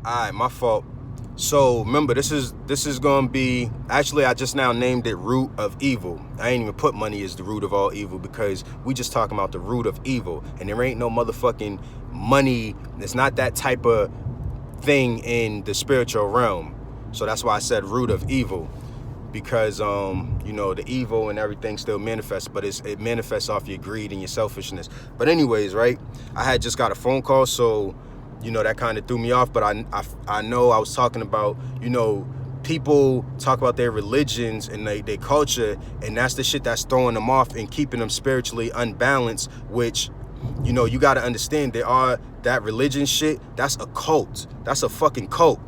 Alright, my fault. So remember, this is gonna be, actually I just now named it root of evil. I ain't even put money as the root of all evil, because we just talking about the root of evil, and there ain't no motherfucking money. It's not that type of thing in the spiritual realm. So that's why I said root of evil, because you know, the evil and everything still manifests, but it manifests off your greed and your selfishness. But anyways, right, I had just got a phone call, so you know, that kind of threw me off. But I know I was talking about, you know, people talk about their religions and their culture, and that's the shit that's throwing them off and keeping them spiritually unbalanced, which, you know, you got to understand, that religion shit, that's a cult. That's a fucking cult.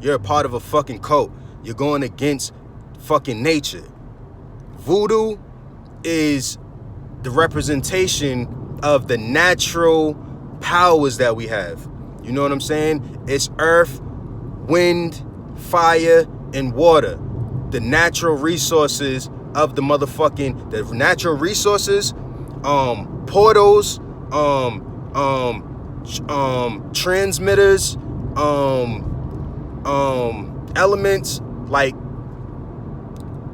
You're a part of a fucking cult. You're going against fucking nature. Voodoo is the representation of the natural powers that we have. You know what I'm saying? It's earth, wind, fire, and water. The natural resources of the motherfucking, the natural resources, portals, transmitters, elements, like,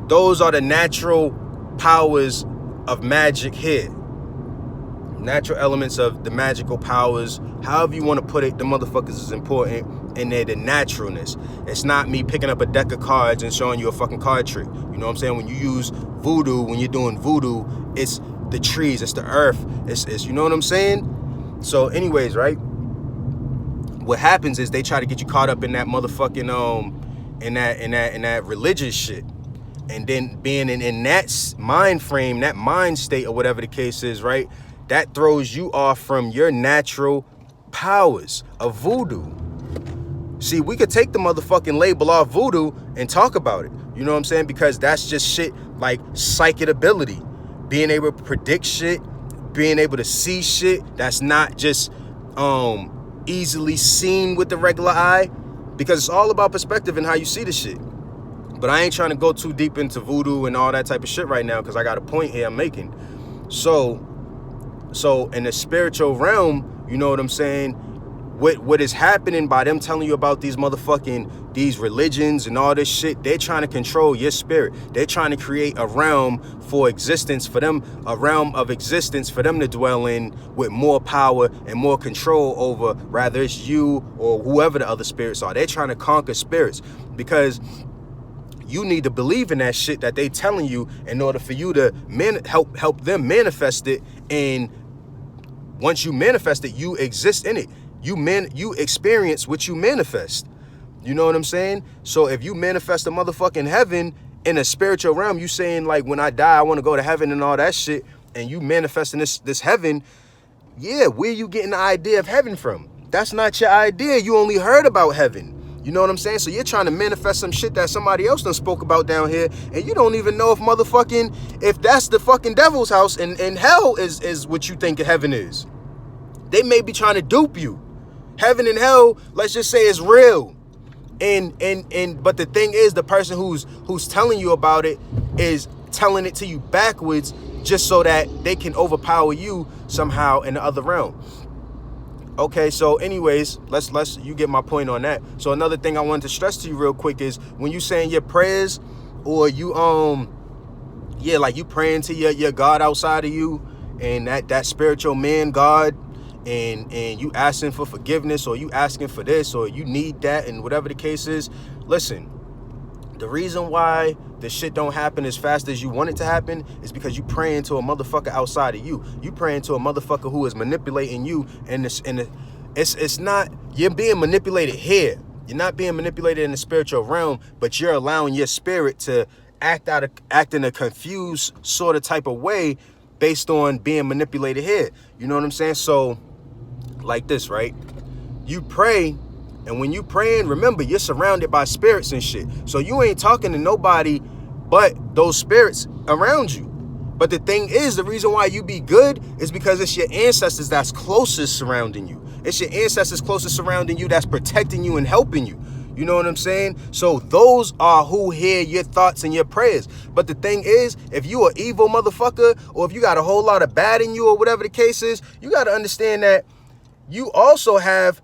those are the natural powers of magic here. Natural elements of the magical powers, however you want to put it, the motherfuckers is important, and they're the naturalness. It's not me picking up a deck of cards and showing you a fucking card trick. You know what I'm saying? When you use voodoo, when you're doing voodoo, it's the trees, it's the earth, it's you know what I'm saying? So anyways, right, what happens is they try to get you caught up in that motherfucking in that religious shit. And then being in that mind frame, that mind state, or whatever the case is, right, that throws you off from your natural powers of voodoo. See, we could take the motherfucking label off voodoo and talk about it. You know what I'm saying? Because that's just shit like psychic ability. Being able to predict shit, being able to see shit that's not just easily seen with the regular eye. Because it's all about perspective and how you see the shit. But I ain't trying to go too deep into voodoo and all that type of shit right now, because I got a point here I'm making. So in the spiritual realm, you know what I'm saying, what is happening by them telling you about these religions and all this shit, they're trying to control your spirit. They're trying to create a realm for existence for them, a realm of existence for them to dwell in, with more power and more control over, rather it's you or whoever the other spirits are. They're trying to conquer spirits, because you need to believe in that shit that they telling you in order for you to help them manifest it. And once you manifest it, you exist in it. You experience what you manifest. You know what I'm saying? So if you manifest a motherfucking heaven in a spiritual realm, you saying like, when I die, I want to go to heaven and all that shit, and you manifesting this heaven, yeah, where you getting the idea of heaven from? That's not your idea. You only heard about heaven. You know what I'm saying? So you're trying to manifest some shit that somebody else done spoke about down here, and you don't even know if that's the fucking devil's house, and hell is what you think heaven is. They may be trying to dupe you. Heaven and hell, let's just say, is real. But the thing is, the person who's telling you about it is telling it to you backwards, just so that they can overpower you somehow in the other realm. Okay, so anyways, let's you get my point on that. So another thing I wanted to stress to you real quick is, when you saying your prayers, or you like you praying to your God outside of you, and that spiritual man God, and you asking for forgiveness, or you asking for this, or you need that, and whatever the case is, listen, the reason why the shit don't happen as fast as you want it to happen is because you praying to a motherfucker outside of you. You praying to a motherfucker who is manipulating you, and it's not, you're being manipulated here. You're not being manipulated in the spiritual realm, but you're allowing your spirit to act in a confused sort of type of way based on being manipulated here. You know what I'm saying? So like this, right? You pray, and when you praying, remember, you're surrounded by spirits and shit. So you ain't talking to nobody but those spirits around you. But the thing is, the reason why you be good is because it's your ancestors that's closest surrounding you. It's your ancestors closest surrounding you that's protecting you and helping you. You know what I'm saying? So those are who hear your thoughts and your prayers. But the thing is, if you an evil motherfucker, or if you got a whole lot of bad in you, or whatever the case is, you got to understand that you also have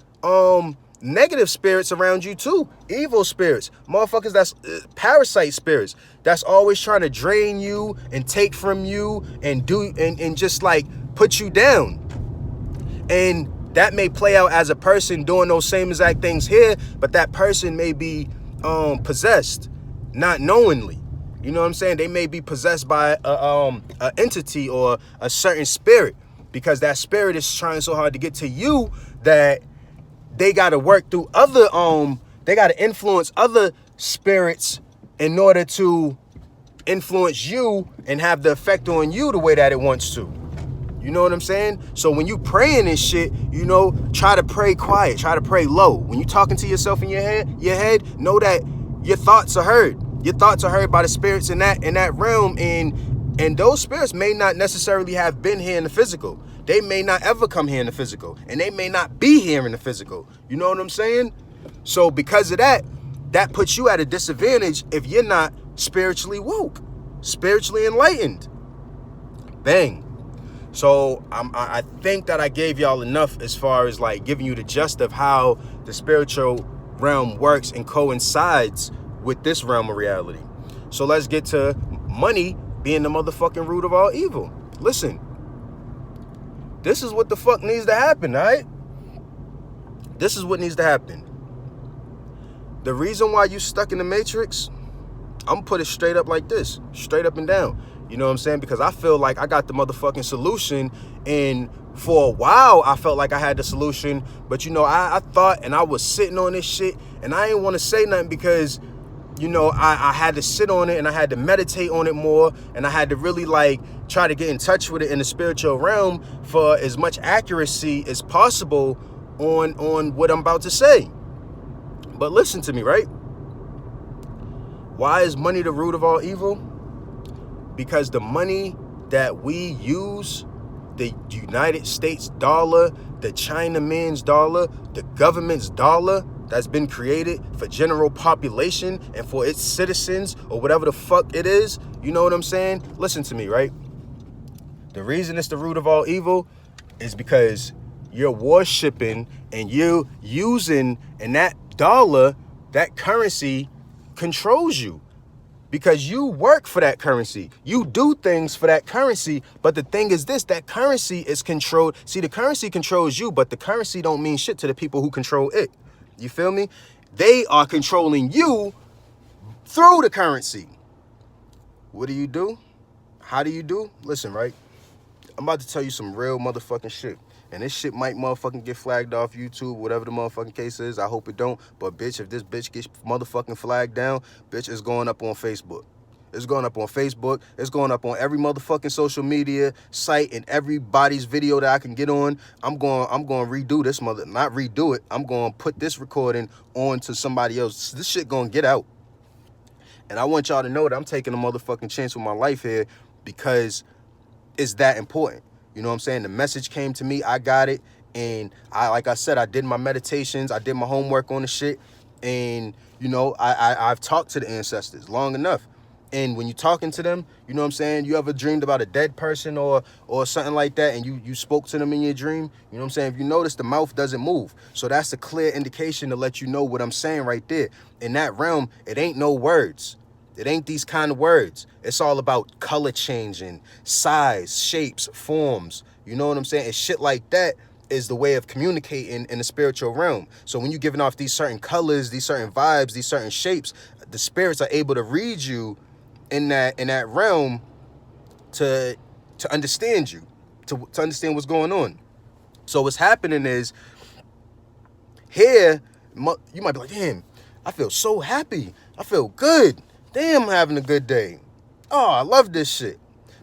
negative spirits around you too. Evil spirits, motherfuckers that's parasite spirits that's always trying to drain you and take from you and and just like put you down. And that may play out as a person doing those same exact things here, but that person may be possessed, not knowingly. You know what I'm saying? They may be possessed by a entity or a certain spirit, because that spirit is trying so hard to get to you that they got to work through other they got to influence other spirits in order to influence you and have the effect on you the way that it wants to. You know what I'm saying? So when you praying and shit, you know, try to pray quiet, try to pray low. When you talking to yourself in your head, know that your thoughts are heard. Your thoughts are heard by the spirits in that realm, and those spirits may not necessarily have been here in the physical. They may not ever come here in the physical, and they may not be here in the physical. You know what I'm saying? So because of that, that puts you at a disadvantage if you're not spiritually woke, spiritually enlightened. Bang. So I think that I gave y'all enough as far as like giving you the gist of how the spiritual realm works and coincides with this realm of reality. So let's get to money being the motherfucking root of all evil. Listen, this is what the fuck needs to happen, all right? This is what needs to happen. The reason why you stuck in the matrix, I'm gonna put it straight up like this, straight up and down. You know what I'm saying? Because I feel like I got the motherfucking solution, and for a while I felt like I had the solution, but you know, I thought, and I was sitting on this shit, and I didn't want to say nothing because, you know, I had to sit on it, and I had to meditate on it more, and I had to really like try to get in touch with it in the spiritual realm for as much accuracy as possible on what I'm about to say. But listen to me, right? Why is money the root of all evil? Because the money that we use, the United States dollar, the Chinaman's dollar, the government's dollar that's been created for general population and for its citizens or whatever the fuck it is, you know what I'm saying? Listen to me, right? The reason it's the root of all evil is because you're worshiping and you're using, and that dollar, that currency controls you. Because you work for that currency. You do things for that currency. But the thing is this, that currency is controlled. See, the currency controls you, but the currency don't mean shit to the people who control it. You feel me? They are controlling you through the currency. What do? How do you do? Listen, right? I'm about to tell you some real motherfucking shit. And this shit might motherfucking get flagged off YouTube, whatever the motherfucking case is. I hope it don't. But bitch, if this bitch gets motherfucking flagged down, bitch, it's going up on Facebook. It's going up on Facebook. It's going up on every motherfucking social media site and everybody's video that I can get on. I'm going to redo this not redo it. I'm going to put this recording on to somebody else. This shit going to get out. And I want y'all to know that I'm taking a motherfucking chance with my life here because it's that important. You know what I'm saying? The message came to me, I got it, and like I said, I did my meditations, I did my homework on the shit, and you know, I've talked to the ancestors long enough. And when you're talking to them, you know what I'm saying, you ever dreamed about a dead person or something like that, and you spoke to them in your dream, you know what I'm saying? If you notice, the mouth doesn't move. So that's a clear indication to let you know what I'm saying right there. In that realm, it ain't no words. It ain't these kind of words. It's all about color changing, size, shapes, forms. You know what I'm saying? And shit like that is the way of communicating in the spiritual realm. So when you're giving off these certain colors, these certain vibes, these certain shapes, the spirits are able to read you in that realm to understand you, to understand what's going on. So what's happening is here, you might be like, damn, I feel so happy. I feel good. Damn, I'm having a good day. Oh, I love this shit.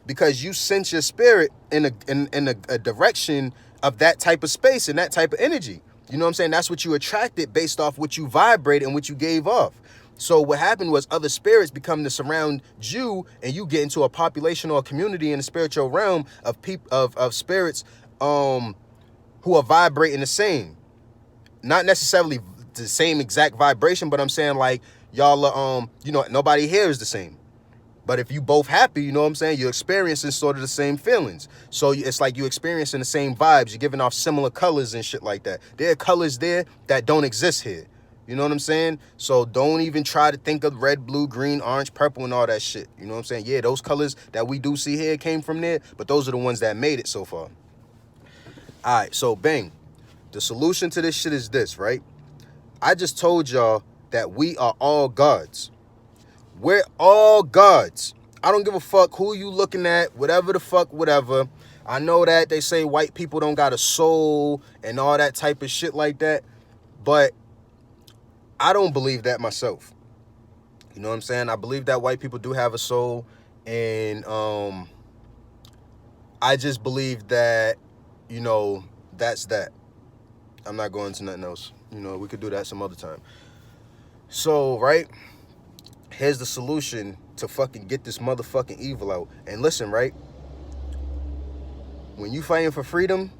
Because you sense your spirit in a direction of that type of space and that type of energy. You know what I'm saying? That's what you attracted based off what you vibrate and what you gave off. So what happened was other spirits become to surround you, and you get into a population or a community in the spiritual realm of of spirits who are vibrating the same. Not necessarily the same exact vibration, but I'm saying like y'all are, you know, nobody here is the same. But if you both happy, you know what I'm saying, you're experiencing sort of the same feelings. So it's like you're experiencing the same vibes. You're giving off similar colors and shit like that. There are colors there that don't exist here. You know what I'm saying? So don't even try to think of red, blue, green, orange, purple, and all that shit. You know what I'm saying? Yeah, those colors that we do see here came from there, but those are the ones that made it so far. All right, so bang. The solution to this shit is this, right? I just told y'all that we are all gods. We're all gods. I don't give a fuck who you looking at, whatever the fuck, whatever. I know that they say white people don't got a soul and all that type of shit like that, but I don't believe that myself. You know what I'm saying? I believe that white people do have a soul, and I just believe that, you know, that's that. I'm not going into nothing else. You know, we could do that some other time. So, right? Here's the solution to fucking get this motherfucking evil out. And listen, right? When you fighting for freedom,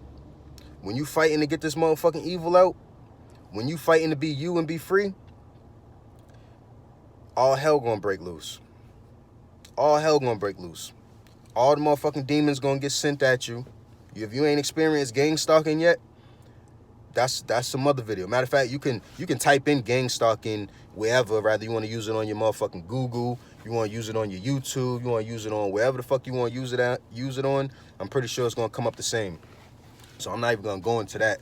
when you fighting to get this motherfucking evil out, when you fighting to be you and be free, all hell gonna break loose. All hell gonna break loose. All the motherfucking demons gonna get sent at you. If you ain't experienced gang stalking yet, that's some other video. Matter of fact, you can type in gang stalking wherever, rather you want to use it on your motherfucking Google, you want to use it on your YouTube, you want to use it on wherever the fuck you want to use it on. I'm pretty sure it's gonna come up the same. So I'm not even gonna go into that.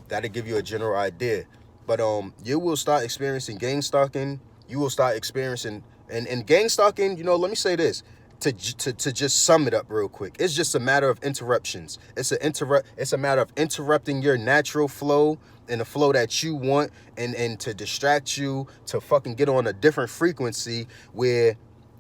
That'll give you a general idea. But you will start experiencing gang stalking. You will start experiencing and gang stalking. You know, let me say this to just sum it up real quick. It's just a matter of interruptions. It's a matter of interrupting your natural flow and the flow that you want, and to distract you to fucking get on a different frequency where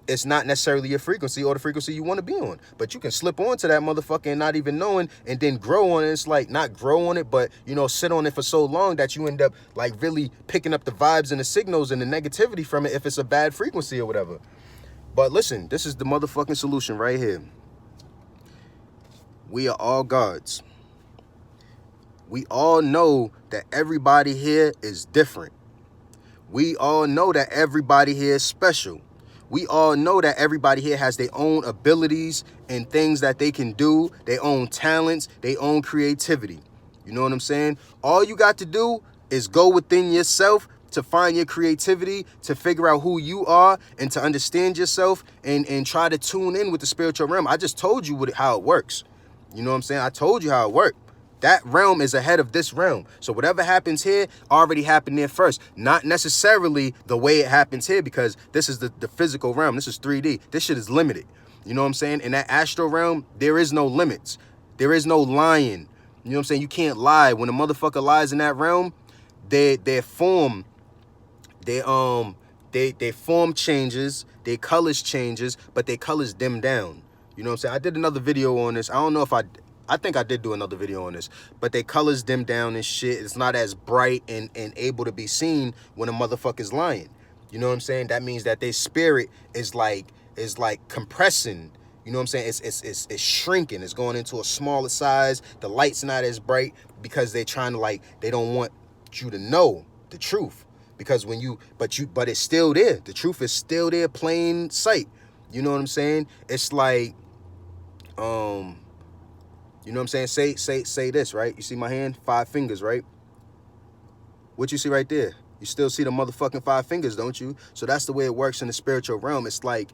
it's not necessarily your frequency or the frequency you want to be on. But you can slip onto that motherfucker and not even knowing, and then grow on it. It's like, not grow on it, but, you know, sit on it for so long that you end up like really picking up the vibes and the signals and the negativity from it if it's a bad frequency or whatever. But listen, this is the motherfucking solution right here. We are all gods. We all know that everybody here is different. We all know that everybody here is special. We all know that everybody here has their own abilities and things that they can do, their own talents, their own creativity. You know what I'm saying? All you got to do is go within yourself to find your creativity, to figure out who you are, and to understand yourself, and try to tune in with the spiritual realm. I just told you how it works. You know what I'm saying? I told you how it worked. That realm is ahead of this realm. So whatever happens here already happened there first. Not necessarily the way it happens here, because this is the physical realm. This is 3D. This shit is limited. You know what I'm saying? In that astral realm, there is no limits. There is no lying. You know what I'm saying? You can't lie. When a motherfucker lies in that realm, their form changes, their colors changes, but their colors dim down. You know what I'm saying? I did another video on this. I don't know if I think I did do another video on this, but their colors dim down and shit. It's not as bright and able to be seen when a motherfucker's lying. You know what I'm saying? That means that their spirit is like compressing. You know what I'm saying? It's shrinking. It's going into a smaller size. The light's not as bright because they're trying to, they don't want you to know the truth. Because but it's still there. The truth is still there, plain sight. You know what I'm saying? It's like, you know what I'm saying? Say this, right? You see my hand? 5 fingers, right? What you see right there? You still see the motherfucking 5 fingers, don't you? So that's the way it works in the spiritual realm. It's like,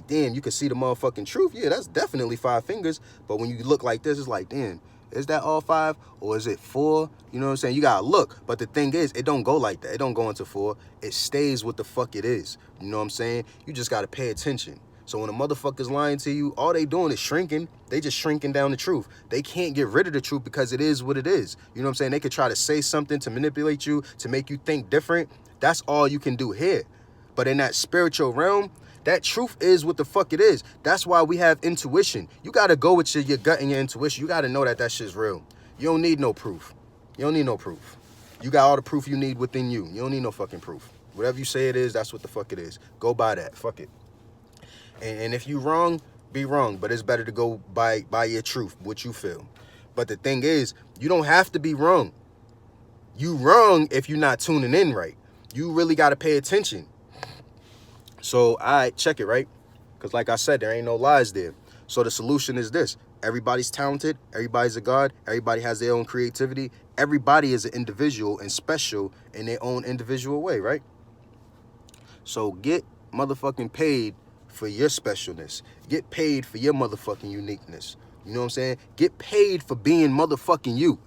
damn, you can see the motherfucking truth. Yeah, that's definitely 5 fingers. But when you look like this, it's like, damn, is that all 5 or is it 4? You know what I'm saying? You gotta look. But the thing is, it don't go like that. It don't go into 4. It stays what the fuck it is. You know what I'm saying? You just gotta pay attention. So when a motherfucker's lying to you, all they doing is shrinking. They just shrinking down the truth. They can't get rid of the truth because it is what it is. You know what I'm saying? They could try to say something to manipulate you, to make you think different. That's all you can do here. But in that spiritual realm, that truth is what the fuck it is. That's why we have intuition. You got to go with your gut and your intuition. You got to know that that shit's real. You don't need no proof. You don't need no proof. You got all the proof you need within you. You don't need no fucking proof. Whatever you say it is, that's what the fuck it is. Go by that. Fuck it. And if you wrong, be wrong. But it's better to go by your truth, what you feel. But the thing is, you don't have to be wrong. You wrong if you're not tuning in right. You really got to pay attention. So, all right, check it, right? Because like I said, there ain't no lies there. So the solution is this. Everybody's talented. Everybody's a god. Everybody has their own creativity. Everybody is an individual and special in their own individual way, right? So get motherfucking paid for your specialness. Get paid for your motherfucking uniqueness. You know what I'm saying? Get paid for being motherfucking you.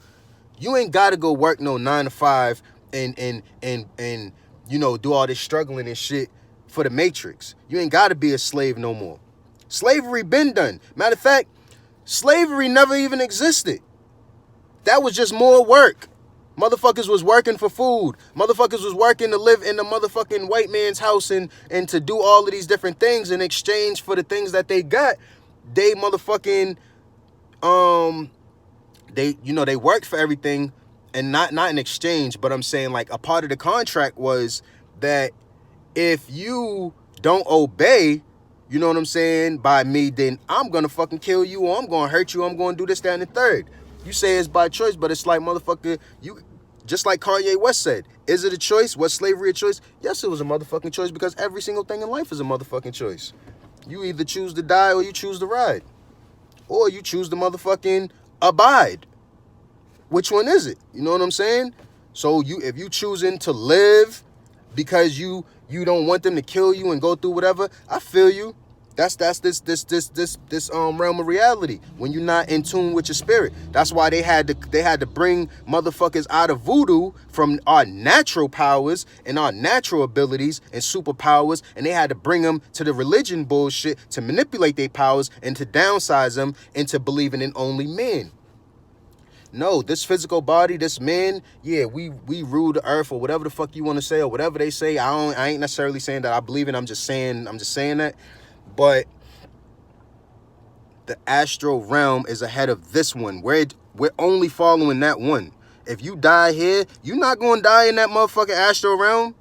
You ain't gotta go work no 9 to 5 and you know, do all this struggling and shit for the matrix. You ain't gotta be a slave no more. Slavery been done. Matter of fact, slavery never even existed. That was just more work. Motherfuckers was working for food. Motherfuckers was working to live in the motherfucking white man's house and to do all of these different things in exchange for the things that they got. They motherfucking they worked for everything, and not in exchange, but I'm saying like a part of the contract was that if you don't obey, you know what I'm saying, by me, then I'm gonna fucking kill you, or I'm gonna hurt you, I'm gonna do this, that, and the third. You say it's by choice, but it's like, motherfucker, you just like Kanye West said, is it a choice? Was slavery a choice? Yes, it was a motherfucking choice, because every single thing in life is a motherfucking choice. You either choose to die or you choose to ride. Or you choose to motherfucking abide. Which one is it? You know what I'm saying? So if you choosing to live because you don't want them to kill you and go through whatever, I feel you. That's this realm of reality when you're not in tune with your spirit. That's why they had to bring motherfuckers out of voodoo from our natural powers and our natural abilities and superpowers, and they had to bring them to the religion bullshit to manipulate their powers and to downsize them into believing in only men. No, this physical body, this man, yeah, we rule the earth, or whatever the fuck you want to say, or whatever they say. I ain't necessarily saying that I believe it. I'm just saying that. But the astral realm is ahead of this one. We're only following that one. If you die here, you're not going to die in that motherfucking astral realm.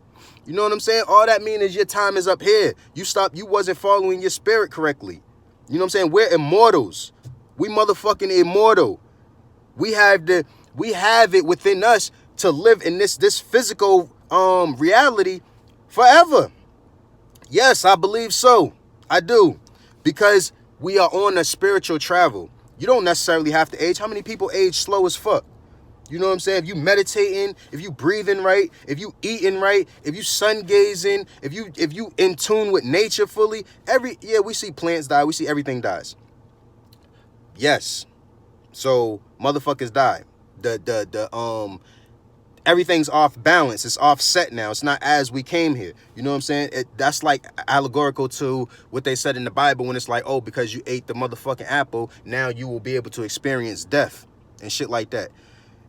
You know what I'm saying? All that means is your time is up here. You wasn't following your spirit correctly. You know what I'm saying? We're immortals. We motherfucking immortal. We have it within us to live in this physical reality forever. Yes, I believe so. I do. Because we are on a spiritual travel. You don't necessarily have to age. How many people age slow as fuck? You know what I'm saying? If you meditating, if you breathing right, if you eating right, if you sun gazing, if you in tune with nature fully, we see plants die, we see everything dies. Yes. So motherfuckers die. Everything's off balance. It's offset now. It's not as we came here. You know what I'm saying? That's like allegorical to what they said in the Bible when it's like, oh, because you ate the motherfucking apple, now you will be able to experience death and shit like that.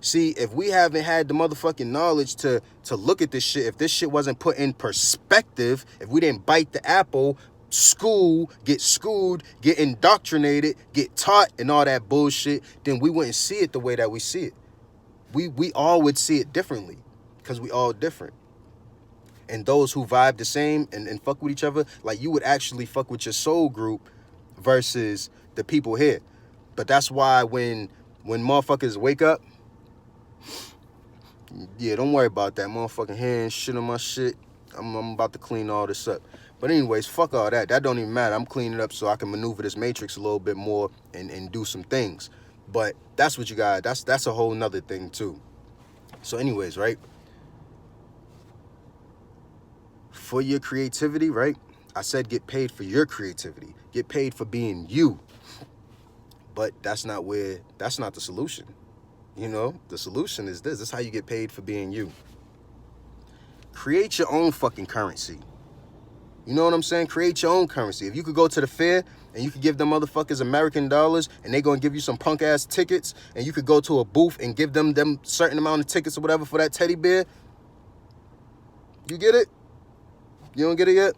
See, if we haven't had the motherfucking knowledge to look at this shit, if this shit wasn't put in perspective, if we didn't bite the apple, get schooled, get indoctrinated, get taught and all that bullshit, then we wouldn't see it the way that we see it. We all would see it differently because we all different. And those who vibe the same and fuck with each other, like you would actually fuck with your soul group versus the people here. But that's why when motherfuckers wake up, yeah, don't worry about that motherfucking hand shit on my shit. I'm about to clean all this up. But anyways, fuck all that. That don't even matter. I'm cleaning it up so I can maneuver this matrix a little bit more and do some things. But that's what you got. That's a whole nother thing too. So anyways, right? For your creativity, right? I said get paid for your creativity. Get paid for being you. But that's not the solution. You know, the solution is this. This is how you get paid for being you. Create your own fucking currency. You know what I'm saying? Create your own currency. If you could go to the fair and you could give them motherfuckers American dollars and they gonna give you some punk ass tickets, and you could go to a booth and give them certain amount of tickets or whatever for that teddy bear. You get it? You don't get it yet?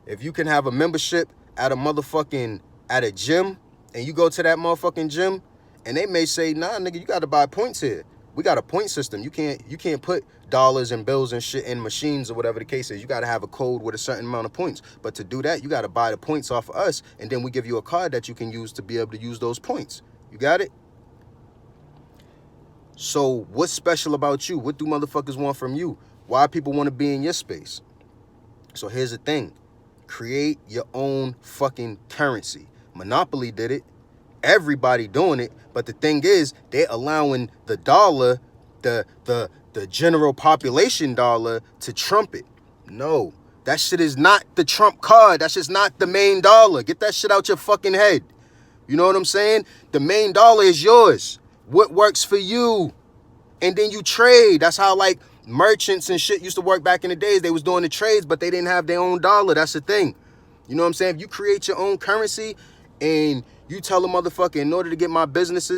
If you can have a membership at a gym, and you go to that motherfucking gym and they may say, nah, nigga, you gotta buy points here. We got a point system. You can't put dollars and bills and shit in machines or whatever the case is. You got to have a code with a certain amount of points. But to do that, you got to buy the points off of us, and then we give you a card that you can use to be able to use those points. You got it? So what's special about you? What do motherfuckers want from you? Why people want to be in your space? So here's the thing. Create your own fucking currency. Monopoly did it. Everybody doing it. But the thing is, they're allowing the dollar, the general population dollar, to trump it. No, that shit is not the trump card. That's just not the main dollar. Get that shit out your fucking head. You know what I'm saying? The main dollar is yours. What works for you? And then you trade. That's how like merchants and shit used to work back in the days. They was doing the trades, but they didn't have their own dollar. That's the thing. You know what I'm saying? If you create your own currency and you tell a motherfucker, in order to get my business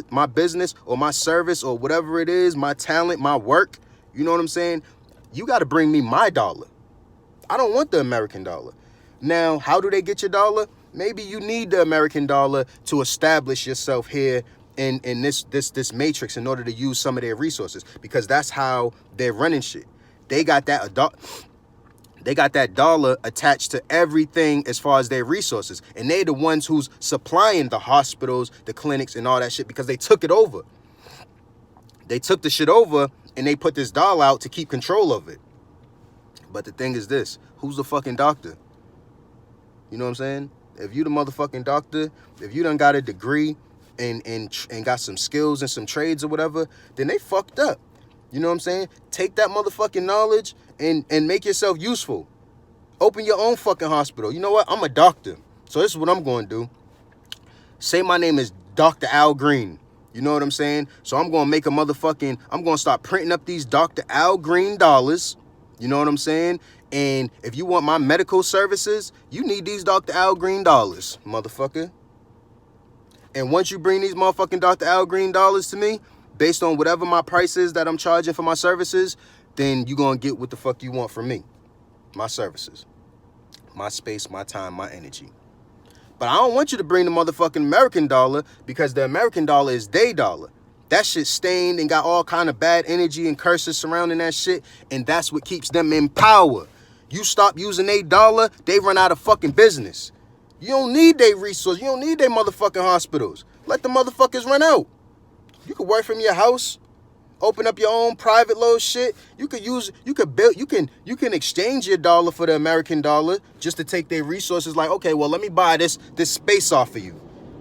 or my service or whatever it is, my talent, my work, you know what I'm saying? You got to bring me my dollar. I don't want the American dollar. Now, how do they get your dollar? Maybe you need the American dollar to establish yourself here in this matrix in order to use some of their resources, because that's how they're running shit. They got that dollar attached to everything as far as their resources, and they're the ones who's supplying the hospitals, the clinics, and all that shit, because they took it over. They took the shit over and they put this dollar out to keep control of it. But the thing is this: who's the fucking doctor? You know what I'm saying? If you the motherfucking doctor, if you done got a degree and got some skills and some trades or whatever, then they fucked up. You know what I'm saying? Take that motherfucking knowledge and make yourself useful. Open your own fucking hospital. You know what? I'm a doctor. So this is what I'm going to do. Say my name is Dr. Al Green. You know what I'm saying? So I'm going to make I'm going to start printing up these Dr. Al Green dollars. You know what I'm saying? And if you want my medical services, you need these Dr. Al Green dollars, motherfucker. And once you bring these motherfucking Dr. Al Green dollars to me, based on whatever my price is that I'm charging for my services, then you're going to get what the fuck you want from me. My services. My space, my time, my energy. But I don't want you to bring the motherfucking American dollar, because the American dollar is their dollar. That shit stained and got all kind of bad energy and curses surrounding that shit, and that's what keeps them in power. You stop using their dollar, they run out of fucking business. You don't need their resources. You don't need their motherfucking hospitals. Let the motherfuckers run out. You could work from your house, open up your own private little shit. You can exchange your dollar for the American dollar just to take their resources. Like, okay, well, let me buy this space off of you.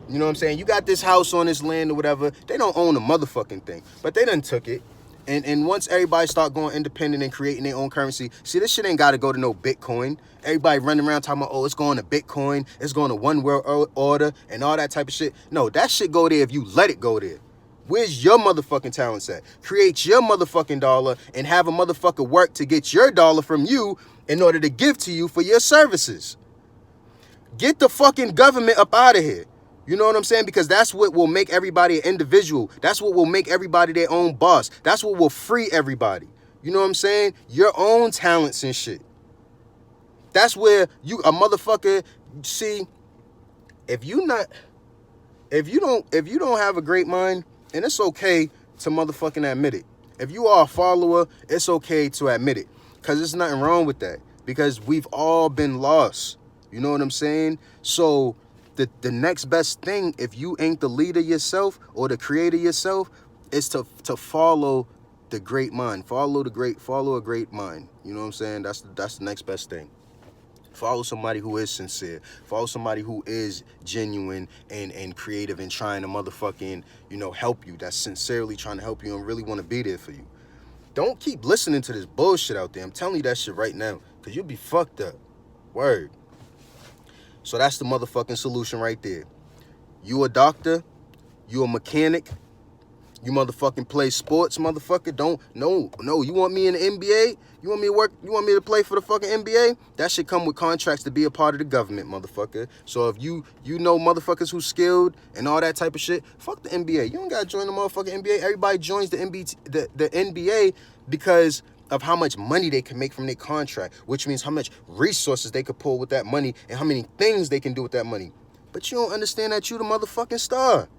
You know what I'm saying? You got this house on this land or whatever. They don't own a motherfucking thing, but they done took it. And once everybody start going independent and creating their own currency, see, this shit ain't got to go to no Bitcoin. Everybody running around talking about, oh, it's going to Bitcoin, it's going to one world order and all that type of shit. No, that shit go there if you let it go there. Where's your motherfucking talents at? Create your motherfucking dollar and have a motherfucker work to get your dollar from you in order to give to you for your services. Get the fucking government up out of here. You know what I'm saying? Because that's what will make everybody an individual. That's what will make everybody their own boss. That's what will free everybody. You know what I'm saying? Your own talents and shit. That's where a motherfucker, see, if you don't have a great mind, and it's okay to motherfucking admit it. If you are a follower, it's okay to admit it. Because there's nothing wrong with that. Because we've all been lost. You know what I'm saying? So the next best thing, if you ain't the leader yourself or the creator yourself, is to follow the great mind. Follow a great mind. You know what I'm saying? That's the next best thing. Follow somebody who is sincere. Follow somebody who is genuine and creative and trying to motherfucking, help you. That's sincerely trying to help you and really want to be there for you. Don't keep listening to this bullshit out there. I'm telling you that shit right now, because you'll be fucked up. Word. So that's the motherfucking solution right there. You a doctor, you a mechanic, you motherfucking play sports, motherfucker. No. You want me in the NBA? You want me to play for the fucking NBA? That should come with contracts to be a part of the government, motherfucker. So if you know motherfuckers who's skilled and all that type of shit, fuck the NBA. You don't gotta join the motherfucking NBA. Everybody joins the NBA because of how much money they can make from their contract, which means how much resources they could pull with that money and how many things they can do with that money. But you don't understand that you the motherfucking star.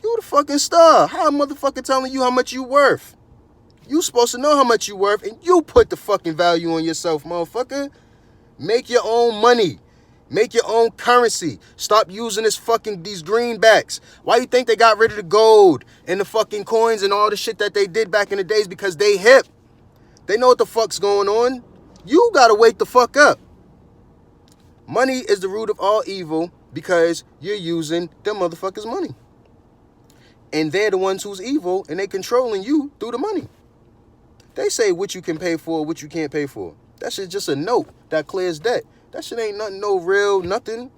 You the fucking star. How a motherfucker telling you how much you worth? You supposed to know how much you worth, and you put the fucking value on yourself, motherfucker. Make your own money. Make your own currency. Stop using these greenbacks. Why you think they got rid of the gold and the fucking coins and all the shit that they did back in the days? Because they hip. They know what the fuck's going on. You gotta wake the fuck up. Money is the root of all evil because you're using them motherfuckers' money. And they're the ones who's evil, and they controlling you through the money. They say what you can pay for, what you can't pay for. That shit's just a note that clears debt. That shit ain't nothing, no real, nothing.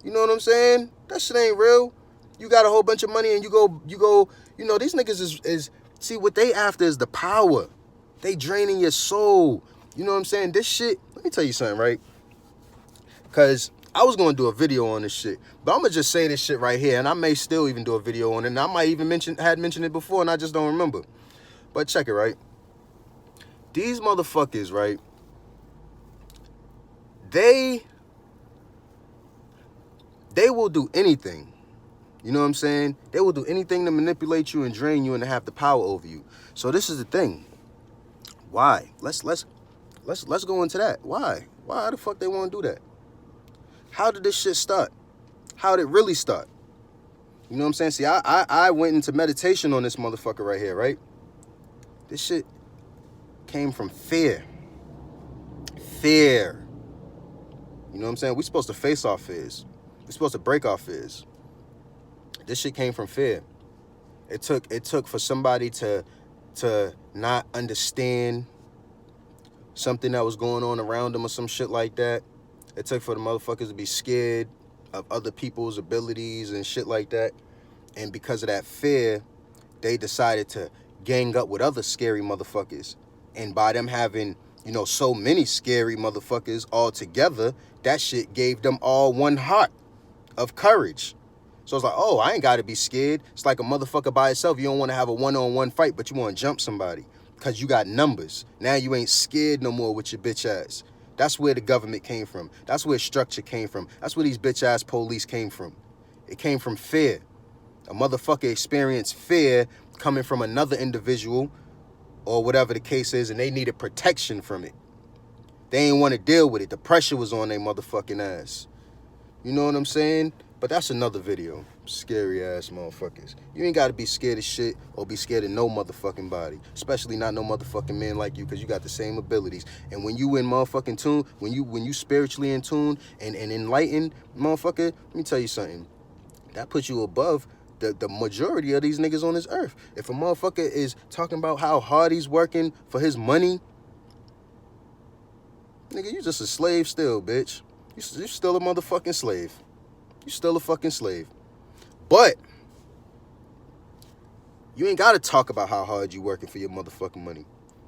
You know what I'm saying? That shit ain't real. You got a whole bunch of money and you go, you know, these niggas is see, what they after is the power. They draining your soul. You know what I'm saying? This shit, let me tell you something, right? Because I was going to do a video on this shit, but I'm going to just say this shit right here, and I may still even do a video on it, and I might even had mentioned it before, and I just don't remember. But check it, right? These motherfuckers, right? They will do anything. You know what I'm saying? They will do anything to manipulate you and drain you and to have the power over you. So this is the thing. Why? Let's go into that. Why? Why the fuck they want to do that? How did this shit start? How did it really start? You know what I'm saying? See, I went into meditation on this motherfucker right here, right? This shit came from fear. Fear. You know what I'm saying? We're supposed to face our fears. We're supposed to break our fears. This shit came from fear. It took for somebody to not understand something that was going on around them or some shit like that. It took for the motherfuckers to be scared of other people's abilities and shit like that. And because of that fear, they decided to gang up with other scary motherfuckers. And by them having, you know, so many scary motherfuckers all together, that shit gave them all one heart of courage. So it's like, oh, I ain't got to be scared. It's like a motherfucker by itself. You don't want to have a one-on-one fight, but you want to jump somebody because you got numbers. Now you ain't scared no more with your bitch ass. That's where the government came from. That's where structure came from. That's where these bitch ass police came from. It came from fear. A motherfucker experienced fear coming from another individual or whatever the case is, and they needed protection from it. They ain't want to deal with it. The pressure was on their motherfucking ass. You know what I'm saying? But that's another video. Scary ass motherfuckers. You ain't got to be scared of shit or be scared of no motherfucking body. Especially not no motherfucking man like you, because you got the same abilities. And when you in motherfucking tune, when you spiritually in tune and enlightened, motherfucker, let me tell you something. That puts you above the majority of these niggas on this earth. If a motherfucker is talking about how hard he's working for his money, nigga, you just a slave still, bitch. You still a motherfucking slave. You still a fucking slave. But you ain't got to talk about how hard you working for your motherfucking money.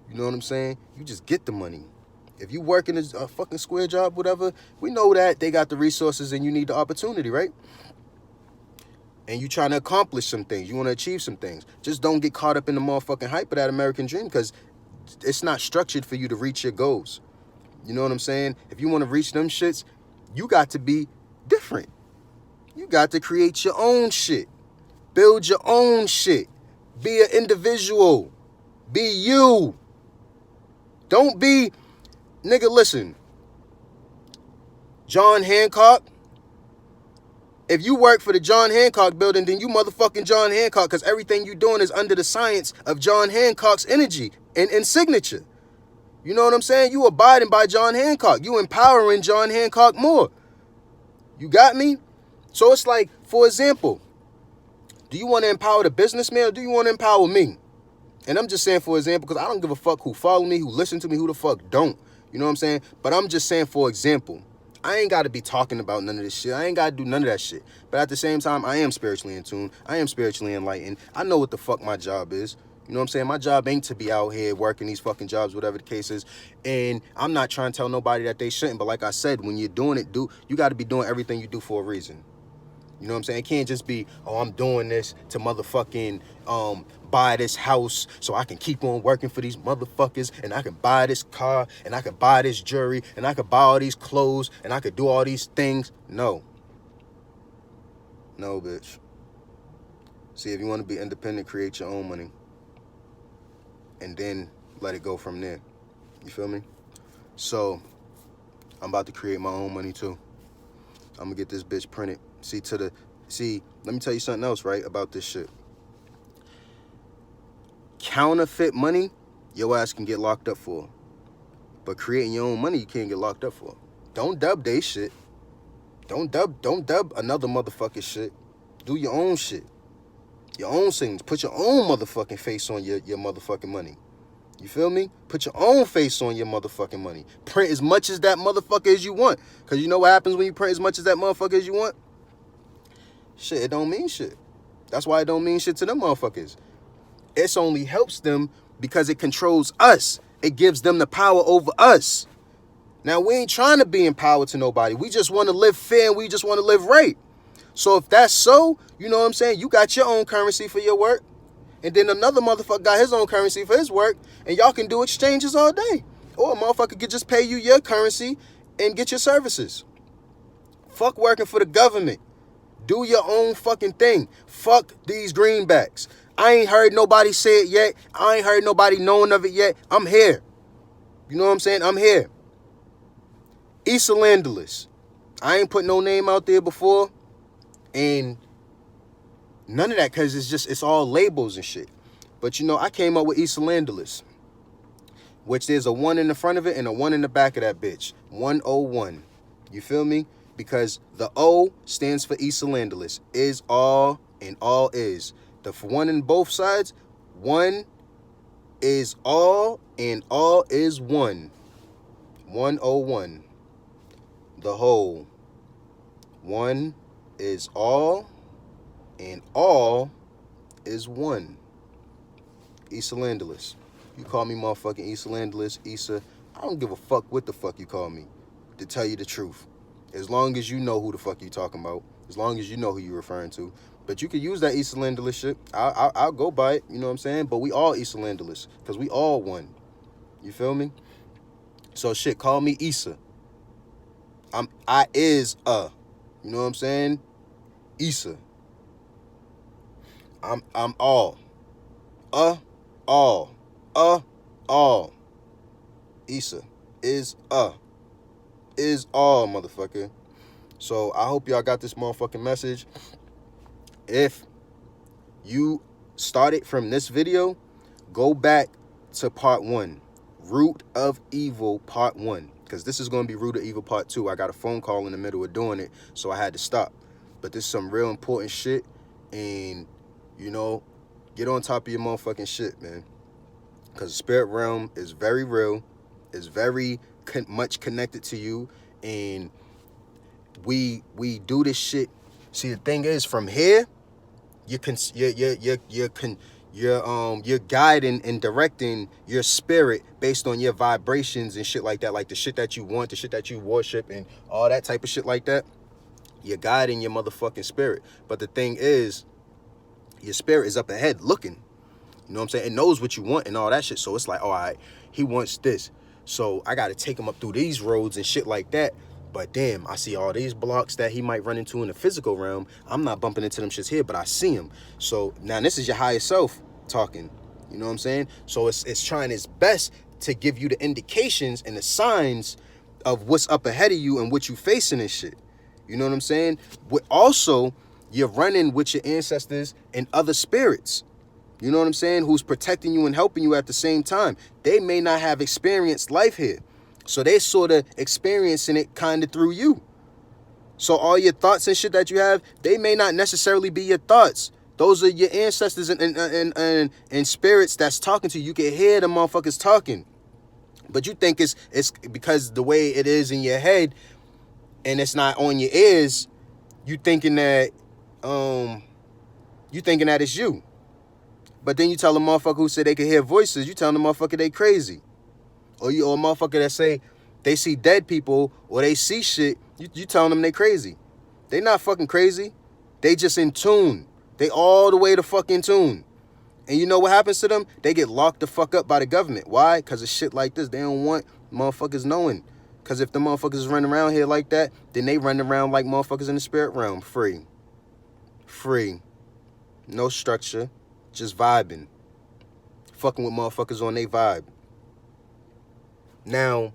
You know what I'm saying? You just get the money. If you working a fucking square job, whatever, we know that they got the resources and you need the opportunity, right? And you trying to accomplish some things. You want to achieve some things. Just don't get caught up in the motherfucking hype of that American dream, because it's not structured for you to reach your goals. You know what I'm saying? If you want to reach them shits, you got to be different. You got to create your own shit. Build your own shit. Be an individual. Be you. Don't be, nigga, listen. John Hancock. If you work for the John Hancock building, then you motherfucking John Hancock, because everything you doing is under the science of John Hancock's energy and signature. You know what I'm saying? You abiding by John Hancock. You empowering John Hancock more. You got me? So it's like, for example, do you want to empower the businessman or do you want to empower me? And I'm just saying for example, because I don't give a fuck who follow me, who listen to me, who the fuck don't. You know what I'm saying? But I'm just saying for example, I ain't got to be talking about none of this shit. I ain't got to do none of that shit. But at the same time, I am spiritually in tune. I am spiritually enlightened. I know what the fuck my job is. You know what I'm saying? My job ain't to be out here working these fucking jobs, whatever the case is. And I'm not trying to tell nobody that they shouldn't. But like I said, when you're doing it, you got to be doing everything you do for a reason. You know what I'm saying? It can't just be, oh, I'm doing this to motherfucking buy this house so I can keep on working for these motherfuckers, and I can buy this car, and I can buy this jewelry, and I can buy all these clothes, and I could do all these things. No. No, bitch. See, if you want to be independent, create your own money. And then let it go from there. You feel me? So, I'm about to create my own money too. I'm gonna get this bitch printed. See, let me tell you something else, right, about this shit. Counterfeit money, your ass can get locked up for. But creating your own money, you can't get locked up for. Don't dub they shit. Don't dub another motherfucking shit. Do your own shit. Your own things. Put your own motherfucking face on your motherfucking money. You feel me? Put your own face on your motherfucking money. Print as much as that motherfucker as you want. Because you know what happens when you print as much as that motherfucker as you want? Shit, it don't mean shit. That's why it don't mean shit to them motherfuckers. It only helps them because it controls us. It gives them the power over us. Now, we ain't trying to be in power to nobody. We just want to live fair and we just want to live right. So if that's so, you know what I'm saying? You got your own currency for your work. And then another motherfucker got his own currency for his work. And y'all can do exchanges all day. Or a motherfucker could just pay you your currency and get your services. Fuck working for the government. Do your own fucking thing. Fuck these greenbacks. I ain't heard nobody say it yet. I ain't heard nobody knowing of it yet. I'm here. You know what I'm saying? I'm here. Issa Landalus. I ain't put no name out there before. And none of that, because it's all labels and shit. But you know, I came up with Issa Landalus, which there's a 1 in the front of it and a 1 in the back of that bitch. 101. You feel me? Because the O stands for Issa Landalus. Is all and all is. The 1 in both sides, 1 is all and all is 1. 101. The whole. 1 is all and all is 1. Issa Landalus. You call me motherfucking Issa Landalus, Issa. I don't give a fuck what the fuck you call me, to tell you the truth. As long as you know who the fuck you talking about. As long as you know who you referring to. But you can use that Issa Landalus shit. I'll go by it, you know what I'm saying? But we all Issa Landalus, because we all one. You feel me? So shit, call me Issa. You know what I'm saying? Issa. I'm all. All. All. Issa. Is all, motherfucker. So I hope y'all got this motherfucking message. If you started from this video, go back to part 1. Root of Evil part 1. Because this is going to be Root of Evil part 2. I got a phone call in the middle of doing it, so I had to stop. But this is some real important shit. And, you know, get on top of your motherfucking shit, man. Because the spirit realm is very real. It's very much connected to you. And we do this shit. See, the thing is, from here, you're guiding and directing your spirit based on your vibrations and shit like that, like the shit that you want, the shit that you worship, and all that type of shit like that. You're guiding your motherfucking spirit. But the thing is, your spirit is up ahead looking. You know what I'm saying? It knows what you want and all that shit. So it's like, all right, he wants this. So I got to take him up through these roads and shit like that. But damn, I see all these blocks that he might run into in the physical realm. I'm not bumping into them shits here, but I see him. So now this is your higher self talking. You know what I'm saying? So it's trying its best to give you the indications and the signs of what's up ahead of you and what you facing and shit. You know what I'm saying? But also, you're running with your ancestors and other spirits. You know what I'm saying? Who's protecting you and helping you at the same time. They may not have experienced life here. So they sort of experiencing it kind of through you. So all your thoughts and shit that you have, they may not necessarily be your thoughts. Those are your ancestors and spirits that's talking to you. You can hear the motherfuckers talking. But you think it's because the way it is in your head and it's not on your ears, you thinking that it's you. But then you tell a motherfucker who said they can hear voices, you tell the motherfucker they crazy. Or a motherfucker that say they see dead people or they see shit, you telling them they crazy. They not fucking crazy. They just in tune. They all the way to fucking tune. And you know what happens to them? They get locked the fuck up by the government. Why? Because of shit like this. They don't want motherfuckers knowing. Because if the motherfuckers run around here like that, then they run around like motherfuckers in the spirit realm. Free. No structure. Just vibing. Fucking with motherfuckers on they vibe. Now,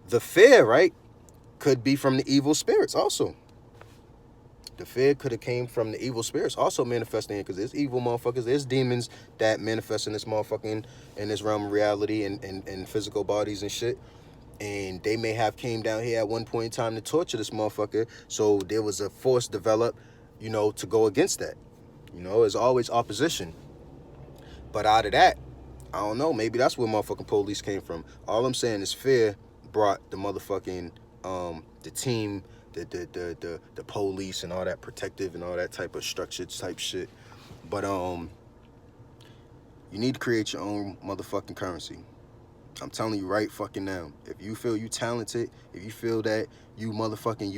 the fear, right, could be from the evil spirits also. The fear could have came from the evil spirits also manifesting, because there's evil motherfuckers, there's demons that manifest in this motherfucking, in this realm of reality and physical bodies and shit. And they may have came down here at one point in time to torture this motherfucker. So there was a force developed, you know, to go against that. You know, there's always opposition. But out of that, I don't know, maybe that's where motherfucking police came from. All I'm saying is fear brought the motherfucking the team, the police and all that protective and all that type of structured type shit. But you need to create your own motherfucking currency. I'm telling you right fucking now. If you feel you talented, if you feel that you motherfucking you